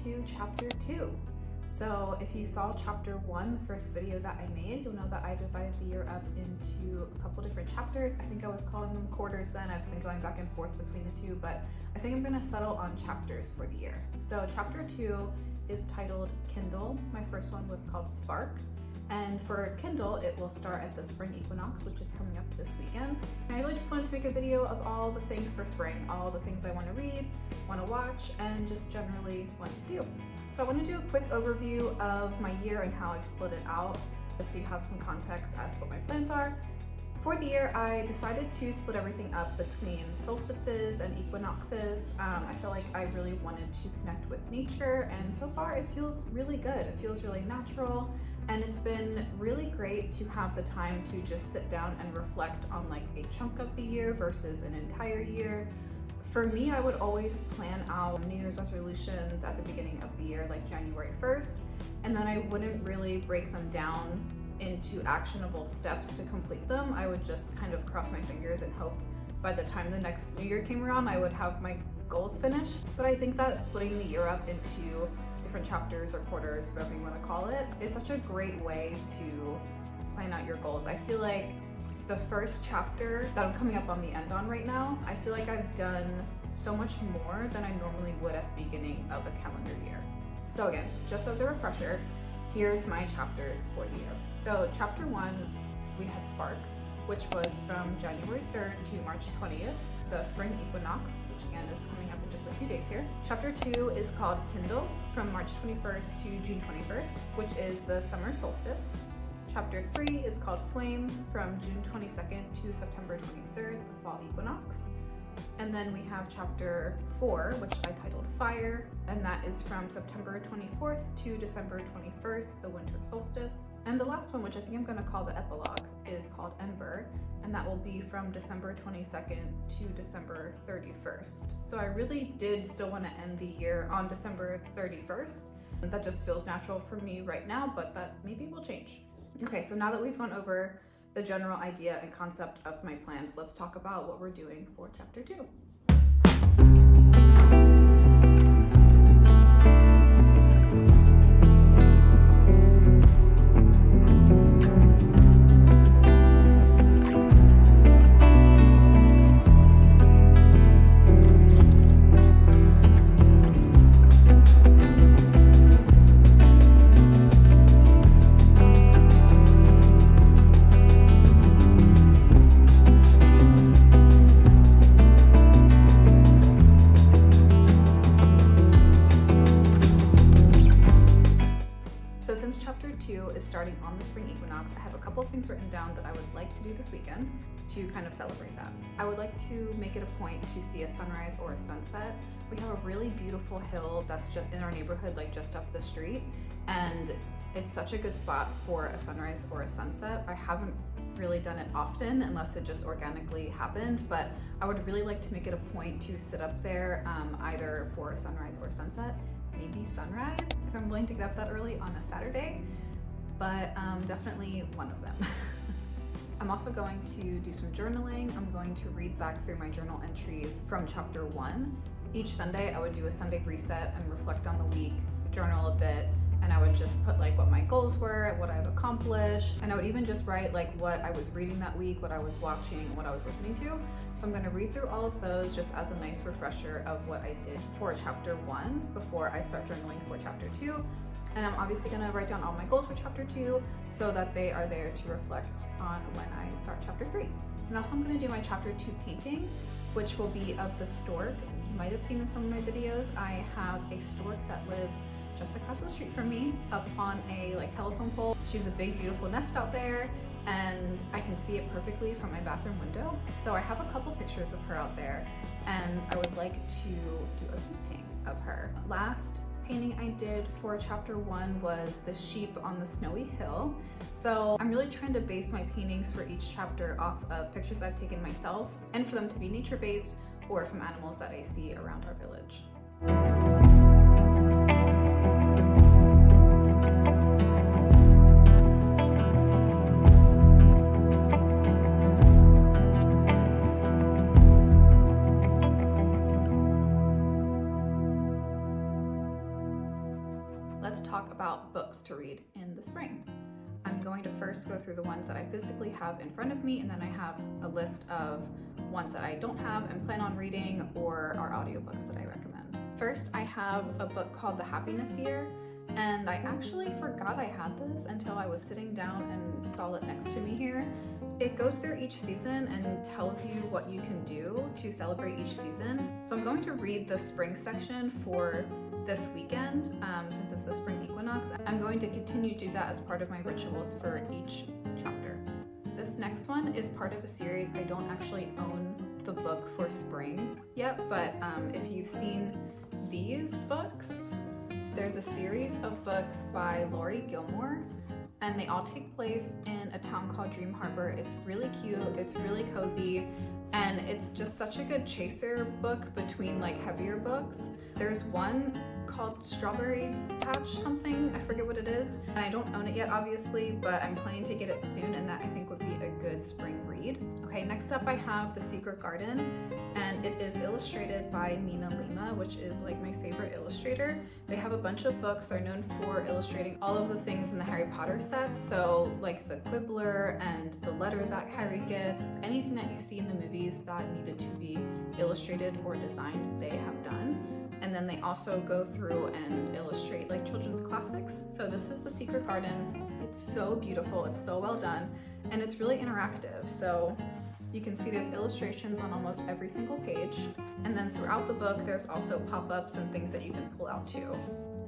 to chapter 2. So if you saw chapter 1, the first video that I made, you'll know that I divided the year up into a couple different chapters. I think I was calling them quarters then. I've been going back and forth between the two, but I think I'm going to settle on chapters for the year. So chapter 2 is titled Kindle. My first one was called Spark. And for Kindle, it will start at the spring equinox, which is coming up this weekend. And I really just wanted to make a video of all the things for spring, all the things I want to read, want to watch, and just generally want to do. So I want to do a quick overview of my year and how I've split it out, just so you have some context as to what my plans are. For the year, I decided to split everything up between solstices and equinoxes. I feel like I really wanted to connect with nature, and so far it feels really good. It feels really natural, and it's been really great to have the time to just sit down and reflect on like a chunk of the year versus an entire year. For me, I would always plan out New Year's resolutions at the beginning of the year, like January 1st, and then I wouldn't really break them down into actionable steps to complete them. I would just kind of cross my fingers and hope by the time the next New Year came around, I would have my goals finished. But I think that splitting the year up into different chapters or quarters, whatever you want to call it, is such a great way to plan out your goals. I feel like the first chapter that I'm coming up on the end on right now, I feel like I've done so much more than I normally would at the beginning of a calendar year. So again, just as a refresher, here's my chapters for the year. So chapter 1, we had Spark, which was from January 3rd to March 20th, the spring equinox, which again is coming up in just a few days here. Chapter 2 is called Kindle, from March 21st to June 21st, which is the summer solstice. Chapter 3 is called Flame, from June 22nd to September 23rd, the fall equinox. And then we have chapter 4, which I titled Fire, and that is from September 24th to December 21st, the winter solstice. And the last one, which I think I'm going to call the epilogue, is called Ember, and that will be from December 22nd to December 31st. So I really did still want to end the year on December 31st. That just feels natural for me right now, but that maybe will change. Okay, so now that we've gone over the general idea and concept of my plans, let's talk about what we're doing for chapter 2. Starting on the spring equinox, I have a couple of things written down that I would like to do this weekend to kind of celebrate that. I would like to make it a point to see a sunrise or a sunset. We have a really beautiful hill that's just in our neighborhood, like just up the street, and it's such a good spot for a sunrise or a sunset. I haven't really done it often unless it just organically happened, but I would really like to make it a point to sit up there either for a sunrise or a sunset, maybe sunrise if I'm willing to get up that early on a Saturday. But definitely one of them. I'm also going to do some journaling. I'm going to read back through my journal entries from chapter 1. Each Sunday I would do a Sunday reset and reflect on the week, journal a bit, and I would just put like what my goals were, what I've accomplished, and I would even just write like what I was reading that week, what I was watching, what I was listening to. So I'm going to read through all of those just as a nice refresher of what I did for chapter 1 before I start journaling for chapter 2. And I'm obviously going to write down all my goals for chapter 2 so that they are there to reflect on when I start chapter 3. And also I'm going to do my chapter 2 painting, which will be of the stork. You might have seen in some of my videos, I have a stork that lives just across the street from me up on a telephone pole. She's a big, beautiful nest out there, and I can see it perfectly from my bathroom window. So I have a couple pictures of her out there, and I would like to do a painting of her. Last painting I did for chapter 1 was the sheep on the snowy hill. So I'm really trying to base my paintings for each chapter off of pictures I've taken myself, and for them to be nature-based or from animals that I see around our village. about books to read in the spring. I'm going to first go through the ones that I physically have in front of me, and then I have a list of ones that I don't have and plan on reading or are audiobooks that I recommend. First, I have a book called The Happiness Year, and I actually forgot I had this until I was sitting down and saw it next to me here. It goes through each season and tells you what you can do to celebrate each season. So I'm going to read the spring section for this weekend, since it's the spring equinox. I'm going to continue to do that as part of my rituals for each chapter. This next one is part of a series. I don't actually own the book for spring yet, but if you've seen these books, there's a series of books by Laurie Gilmore, and they all take place in a town called Dream Harbor. It's really cute, it's really cozy, and it's just such a good chaser book between like heavier books. There's one called Strawberry Patch something, I forget what it is, and I don't own it yet obviously, but I'm planning to get it soon, and that I think would be a good spring read. Okay, next up I have The Secret Garden, and it is illustrated by Mina Lima, which is like my favorite illustrator. They have a bunch of books. They're known for illustrating all of the things in the Harry Potter sets, so like the Quibbler and the letter that Harry gets, anything that you see in the movies that needed to be illustrated or designed, they have done. And then they also go through and illustrate like children's classics. So this is The Secret Garden. It's so beautiful, it's so well done, and it's really interactive. So you can see there's illustrations on almost every single page. And then throughout the book, there's also pop-ups and things that you can pull out too.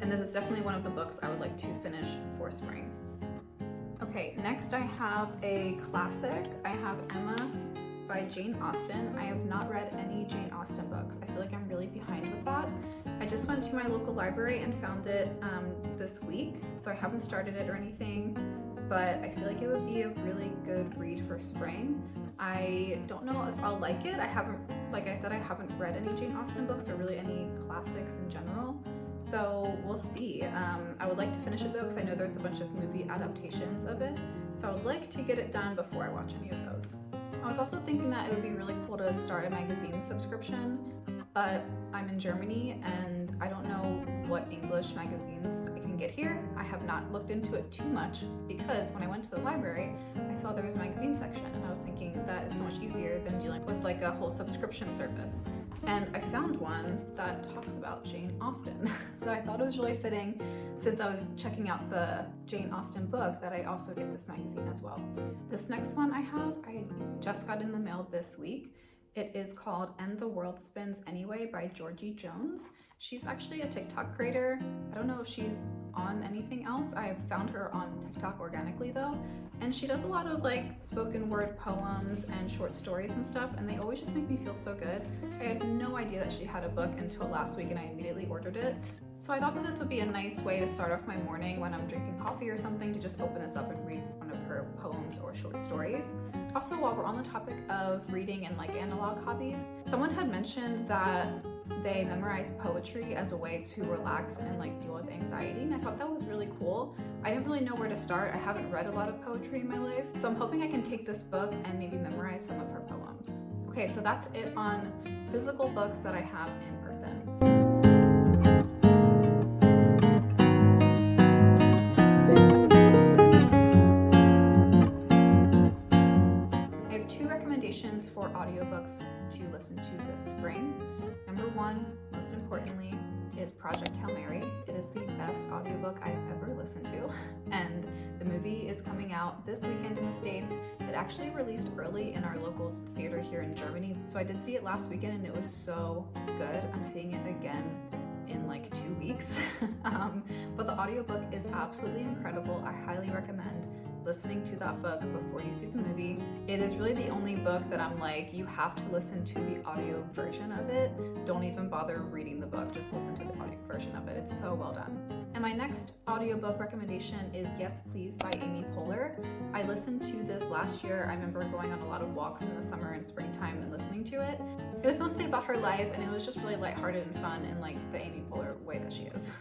And this is definitely one of the books I would like to finish for spring. Okay, next I have a classic. I have Emma by Jane Austen. I have not read any Jane Austen books. I feel like I'm really behind with that. I just went to my local library and found it this week, so I haven't started it or anything, but I feel like it would be a really good read for spring. I don't know if I'll like it. Like I said, I haven't read any Jane Austen books or really any classics in general, so we'll see. I would like to finish it though, because I know there's a bunch of movie adaptations of it, so I would like to get it done before I watch any of those. I was also thinking that it would be really cool to start a magazine subscription, but I'm in Germany and I don't know what English magazines I can get here. I have not looked into it too much because when I went to the library, I saw there was a magazine section, and I was thinking that is so much easier than dealing with like a whole subscription service. And I found one that talks about Jane Austen. So I thought it was really fitting, since I was checking out the Jane Austen book, that I also get this magazine as well. This next one I just got in the mail this week. It is called And the World Spins Anyway by Georgie Jones. She's actually a TikTok creator. I don't know if she's on anything else. I have found her on TikTok organically though, and she does a lot of like spoken word poems and short stories and stuff, and they always just make me feel so good. I had no idea that she had a book until last week, and I immediately ordered it. So I thought that this would be a nice way to start off my morning when I'm drinking coffee or something, to just open this up and read one of her poems or short stories. Also, while we're on the topic of reading and like analog hobbies, someone had mentioned that they memorize poetry as a way to relax and like deal with anxiety, and I thought that was really cool. I didn't really know where to start. I haven't read a lot of poetry in my life, so I'm hoping I can take this book and maybe memorize some of her poems. Okay, so that's it on physical books that I have in person. For audiobooks to listen to this spring. Number one, most importantly, is Project Hail Mary. It is the best audiobook I've ever listened to, and the movie is coming out this weekend in the States. It actually released early in our local theater here in Germany, so I did see it last weekend and it was so good. I'm seeing it again in like 2 weeks. But the audiobook is absolutely incredible. I highly recommend listening to that book before you see the movie. It is really the only book that I'm like, you have to listen to the audio version of it. Don't even bother reading the book, just listen to the audio version of it. It's so well done. And my next audiobook recommendation is Yes Please by Amy Poehler. I listened to this last year. I remember going on a lot of walks in the summer and springtime and listening to it. It was mostly about her life, and it was just really lighthearted and fun in like the Amy Poehler way that she is.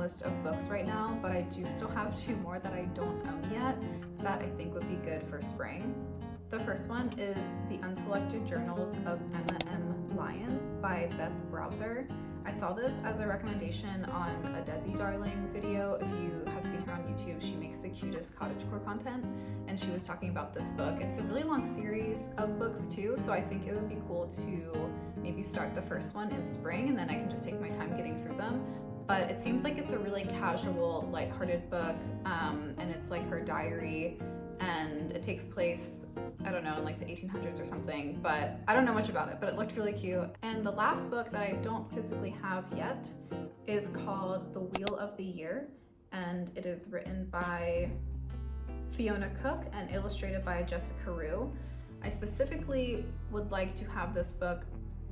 list of books right now, but I do still have 2 more that I don't own yet that I think would be good for spring. The first one is The Unselected Journals of Emma M. Lyon by Beth Browser. I saw this as a recommendation on a Desi Darling video. If you have seen her on YouTube, she makes the cutest cottagecore content, and she was talking about this book. It's a really long series of books too, so I think it would be cool to maybe start the first one in spring, and then I can just take my time getting through them. But it seems like it's a really casual, lighthearted book, and it's like her diary, and it takes place, I don't know, in like the 1800s or something, but I don't know much about it, but it looked really cute. And the last book that I don't physically have yet is called The Wheel of the Year, and it is written by Fiona Cook and illustrated by Jessica Rue. I specifically would like to have this book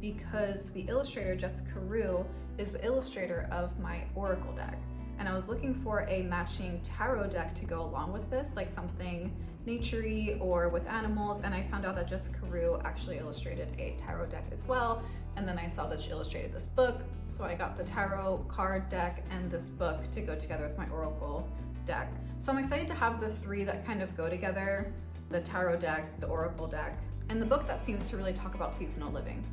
because the illustrator, Jessica Rue, is the illustrator of my Oracle deck. And I was looking for a matching tarot deck to go along with this, like something naturey or with animals, and I found out that Jessica Rue actually illustrated a tarot deck as well, and then I saw that she illustrated this book, so I got the tarot card deck and this book to go together with my Oracle deck. So I'm excited to have the 3 that kind of go together, the tarot deck, the Oracle deck, and the book that seems to really talk about seasonal living.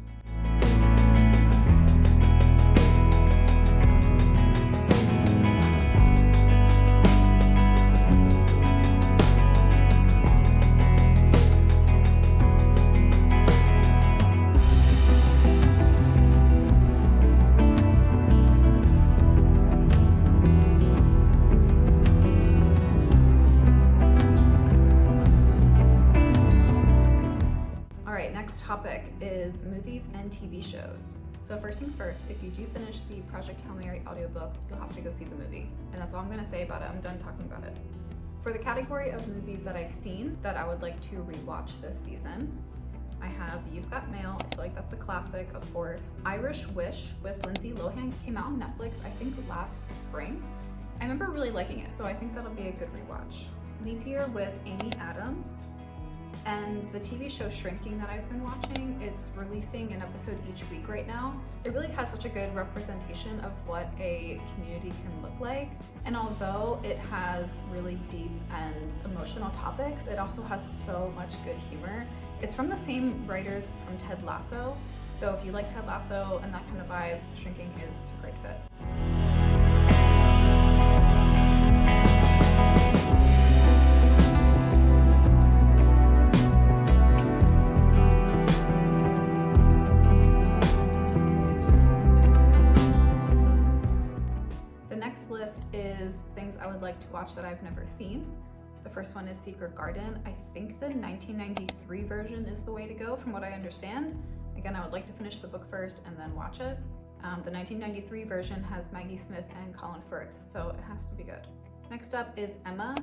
Topic is movies and TV shows. So first things first, if you do finish the Project Hail Mary audiobook, you'll have to go see the movie. And that's all I'm going to say about it. I'm done talking about it. For the category of movies that I've seen that I would like to rewatch this season, I have You've Got Mail. I feel like that's a classic, of course. Irish Wish with Lindsay Lohan came out on Netflix, I think last spring. I remember really liking it, so I think that'll be a good rewatch. Leap Year with Amy Adams. And the TV show Shrinking that I've been watching, it's releasing an episode each week right now. It really has such a good representation of what a community can look like. And although it has really deep and emotional topics, it also has so much good humor. It's from the same writers from Ted Lasso. So if you like Ted Lasso and that kind of vibe, Shrinking is a great fit. Is things I would like to watch that I've never seen. The first one is Secret Garden. I think the 1993 version is the way to go from what I understand. Again, I would like to finish the book first and then watch it. The 1993 version has Maggie Smith and Colin Firth, so it has to be good. Next up is Emma.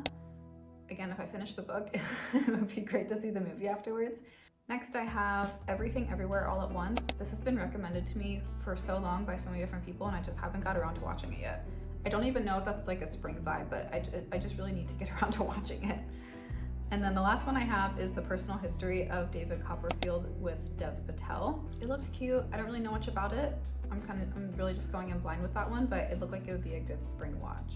Again, if I finish the book, it would be great to see the movie afterwards. Next, I have Everything Everywhere All at Once. This has been recommended to me for so long by so many different people, and I just haven't got around to watching it yet. I don't even know if that's like a spring vibe, but I just really need to get around to watching it. And then the last one I have is The Personal History of David Copperfield with Dev Patel. It looks cute. I don't really know much about it. I'm really just going in blind with that one, but it looked like it would be a good spring watch.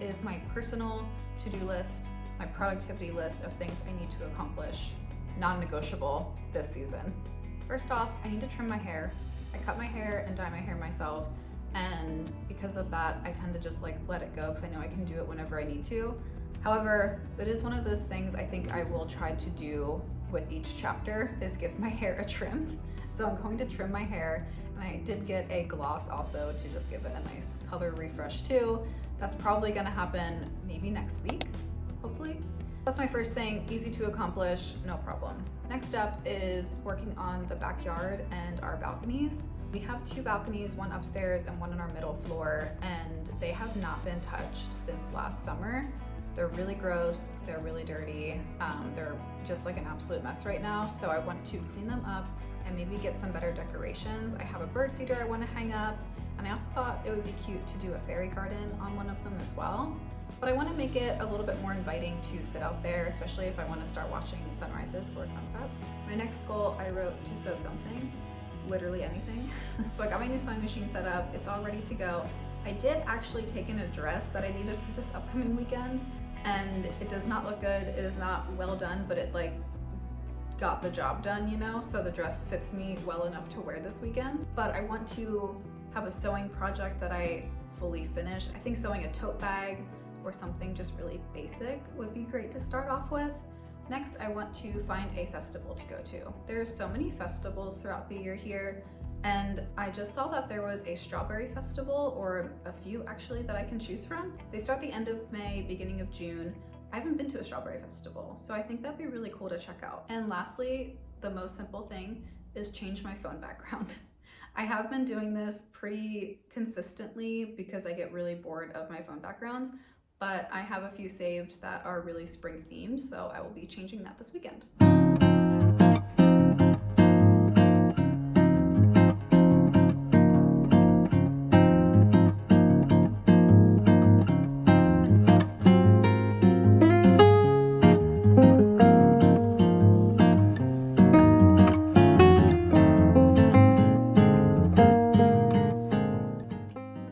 Is my personal to-do list, my productivity list of things I need to accomplish, non-negotiable this season. First off, I need to trim my hair. I cut my hair and dye my hair myself, and because of that, I tend to just like let it go because I know I can do it whenever I need to. However, that is one of those things I think I will try to do with each chapter is give my hair a trim. So I'm going to trim my hair, and I did get a gloss also to just give it a nice color refresh too. That's probably gonna happen maybe next week, hopefully. That's my first thing, easy to accomplish, no problem. Next up is working on the backyard and our balconies. We have 2 balconies, one upstairs and one on our middle floor, and they have not been touched since last summer. They're really gross, they're really dirty, they're just like an absolute mess right now, so I want to clean them up and maybe get some better decorations. I have a bird feeder I want to hang up, and I also thought it would be cute to do a fairy garden on one of them as well. But I want to make it a little bit more inviting to sit out there, especially if I want to start watching sunrises or sunsets. My next goal, I wrote to sew something, literally anything. So I got my new sewing machine set up, it's all ready to go. I did actually take in a dress that I needed for this upcoming weekend, and it does not look good, it is not well done, but it like got the job done, you know? So the dress fits me well enough to wear this weekend. But I want to have a sewing project that I fully finish. I think sewing a tote bag or something just really basic would be great to start off with. Next, I want to find a festival to go to. There's so many festivals throughout the year here, and I just saw that there was a strawberry festival, or a few actually, that I can choose from. They start the end of May, beginning of June. I haven't been to a strawberry festival, so I think that'd be really cool to check out. And lastly, the most simple thing is change my phone background. I have been doing this pretty consistently because I get really bored of my phone backgrounds, but I have a few saved that are really spring themed, so I will be changing that this weekend.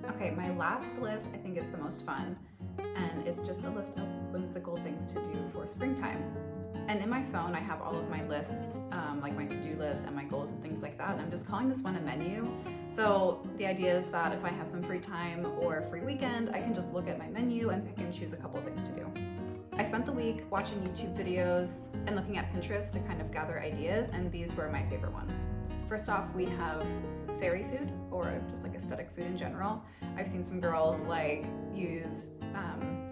Okay, my last list I think is the most fun. And it's just a list of whimsical things to do for springtime. And in my phone, I have all of my lists, like my to-do list and my goals and things like that. And I'm just calling this one a menu. So the idea is that if I have some free time or a free weekend, I can just look at my menu and pick and choose a couple things to do. I spent the week watching YouTube videos and looking at Pinterest to kind of gather ideas, and these were my favorite ones. First off, we have fairy food, or just like aesthetic food in general. I've seen some girls like use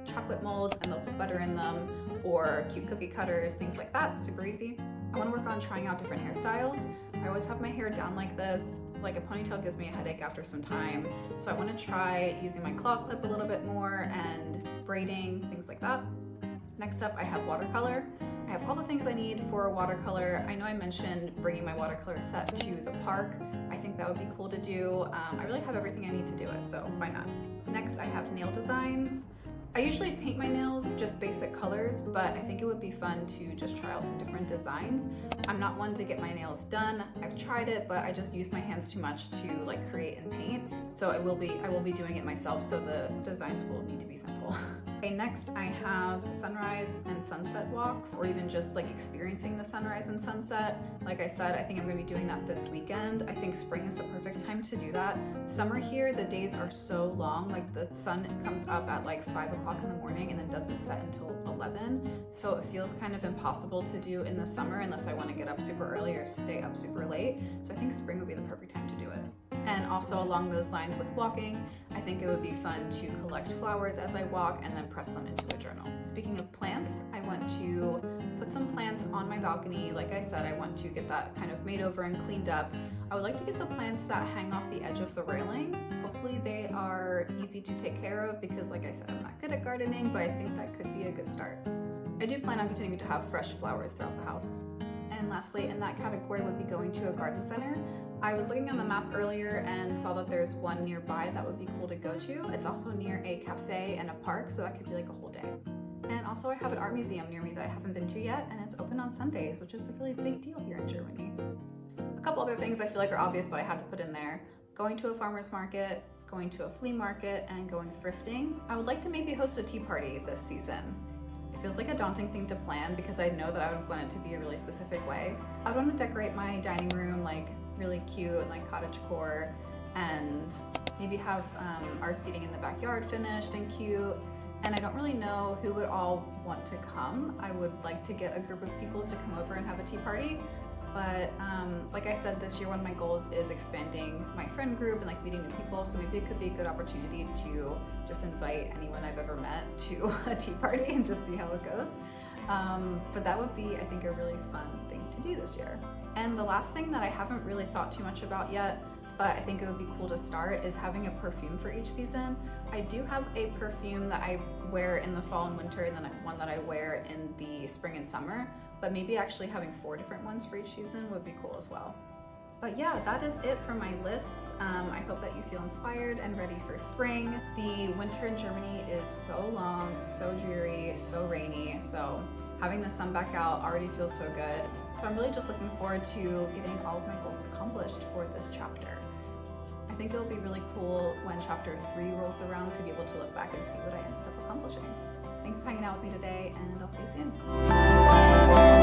chocolate molds and they'll put butter in them, or cute cookie cutters, things like that, super easy. I want to work on trying out different hairstyles. I always have my hair down like this, like a ponytail gives me a headache after some time, so I want to try using my claw clip a little bit more and braiding, things like that. Next up, I have watercolor. I have all the things I need for watercolor. I know I mentioned bringing my watercolor set to the park. I think that would be cool to do. I really have everything I need to do it, so why not? Next, I have nail designs. I usually paint my nails just basic colors, but I think it would be fun to just try out some different designs. I'm not one to get my nails done. I've tried it, but I just use my hands too much to like create and paint. So I will be doing it myself, so the designs will need to be simple. Okay, next I have sunrise and sunset walks, or even just like experiencing the sunrise and sunset. Like I said, I think I'm gonna be doing that this weekend. I think spring is the perfect time to do that. Summer here, the days are so long, like the sun comes up at like 5 o'clock in the morning and then doesn't set until 11. So it feels kind of impossible to do in the summer unless I want to get up super early or stay up super late. So I think spring would be the perfect time to do it. And also along those lines with walking, I think it would be fun to collect flowers as I walk and then press them into a journal. Speaking of plants, I want to put some plants on my balcony. Like I said, I want to get that kind of made over and cleaned up. I would like to get the plants that hang off the edge of the railing. Hopefully they are easy to take care of because like I said, I'm not good at gardening, but I think that could be a good start. I do plan on continuing to have fresh flowers throughout the house. And lastly, in that category would be going to a garden center. I was looking on the map earlier and saw that there's one nearby that would be cool to go to. It's also near a cafe and a park, so that could be like a whole day. And also I have an art museum near me that I haven't been to yet, and it's open on Sundays, which is a really big deal here in Germany. A couple other things I feel like are obvious, but I had to put in there. Going to a farmer's market, going to a flea market, and going thrifting. I would like to maybe host a tea party this season. It feels like a daunting thing to plan because I know that I would want it to be a really specific way. I would want to decorate my dining room like really cute and like cottagecore, and maybe have our seating in the backyard finished and cute. And I don't really know who would all want to come. I would like to get a group of people to come over and have a tea party. But like I said, this year one of my goals is expanding my friend group and like meeting new people, so maybe it could be a good opportunity to just invite anyone I've ever met to a tea party and just see how it goes. But that would be, I think, a really fun thing to do this year. And the last thing that I haven't really thought too much about yet, but I think it would be cool to start, is having a perfume for each season. I do have a perfume that I wear in the fall and winter, and then one that I wear in the spring and summer, but maybe actually having 4 different ones for each season would be cool as well. But yeah, that is it for my lists. I hope that you feel inspired and ready for spring. The winter in Germany is so long, so dreary, so rainy, so having the sun back out already feels so good. So I'm really just looking forward to getting all of my goals accomplished for this chapter. I think it'll be really cool when chapter 3 rolls around to be able to look back and see what I ended up accomplishing. Thanks for hanging out with me today, and I'll see you soon.